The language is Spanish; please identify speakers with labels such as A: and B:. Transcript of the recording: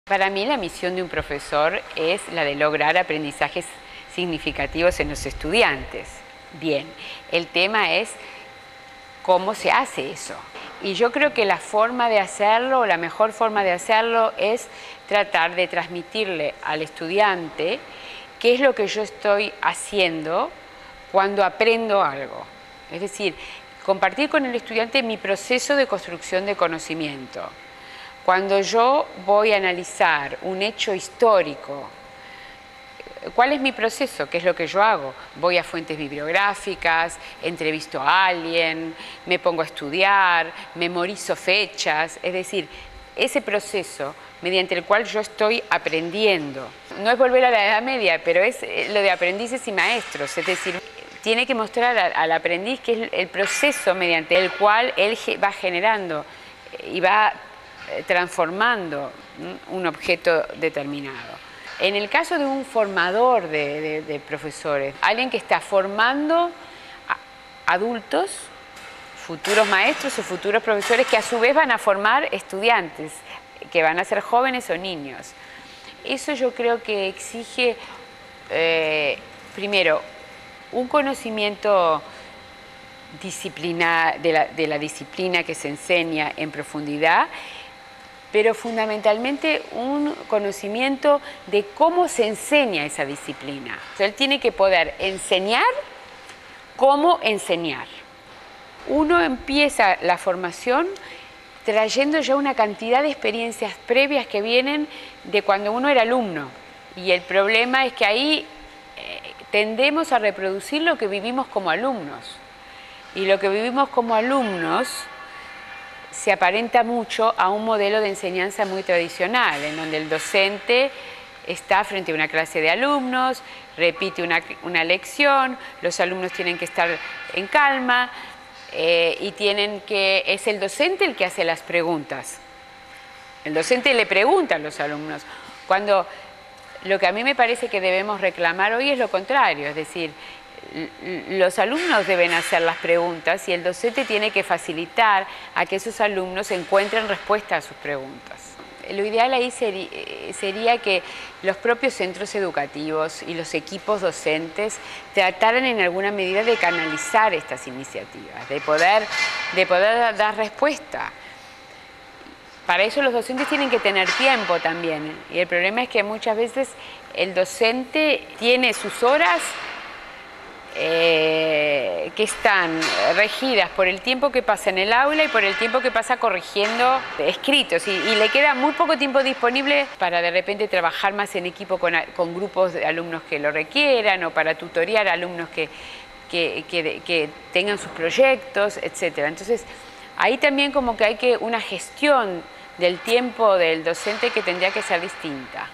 A: Para mí la misión de un profesor es la de lograr aprendizajes significativos en los estudiantes. Bien, el tema es cómo se hace eso. Y yo creo que la forma de hacerlo, o la mejor forma de hacerlo, es tratar de transmitirle al estudiante qué es lo que yo estoy haciendo cuando aprendo algo. Es decir, compartir con el estudiante mi proceso de construcción de conocimiento. Cuando yo voy a analizar un hecho histórico, ¿cuál es mi proceso? ¿Qué es lo que yo hago? Voy a fuentes bibliográficas, entrevisto a alguien, me pongo a estudiar, memorizo fechas, es decir, ese proceso mediante el cual yo estoy aprendiendo. No es volver a la Edad Media, pero es lo de aprendices y maestros, es decir, tiene que mostrar al aprendiz que es el proceso mediante el cual él va generando y va transformando un objeto determinado. En el caso de un formador de profesores, alguien que está formando adultos, futuros maestros o futuros profesores que a su vez van a formar estudiantes, que van a ser jóvenes o niños. Eso yo creo que exige, primero, un conocimiento de la disciplina que se enseña en profundidad, pero fundamentalmente un conocimiento de cómo se enseña esa disciplina. O sea, él tiene que poder enseñar cómo enseñar. Uno empieza la formación trayendo ya una cantidad de experiencias previas que vienen de cuando uno era alumno. Y el problema es que ahí tendemos a reproducir lo que vivimos como alumnos. Y lo que vivimos como alumnos se aparenta mucho a un modelo de enseñanza muy tradicional, en donde el docente está frente a una clase de alumnos, repite una lección, los alumnos tienen que estar en calma y es el docente el que hace las preguntas. El docente le pregunta a los alumnos, cuando lo que a mí me parece que debemos reclamar hoy es lo contrario, es decir, los alumnos deben hacer las preguntas y el docente tiene que facilitar a que esos alumnos encuentren respuesta a sus preguntas. Lo ideal ahí sería que los propios centros educativos y los equipos docentes trataran en alguna medida de canalizar estas iniciativas, de poder dar respuesta. Para eso los docentes tienen que tener tiempo también, y el problema es que muchas veces el docente tiene sus horas que están regidas por el tiempo que pasa en el aula y por el tiempo que pasa corrigiendo escritos y le queda muy poco tiempo disponible para de repente trabajar más en equipo con grupos de alumnos que lo requieran o para tutorear a alumnos que tengan sus proyectos, etc. Entonces ahí también como que hay una gestión del tiempo del docente que tendría que ser distinta.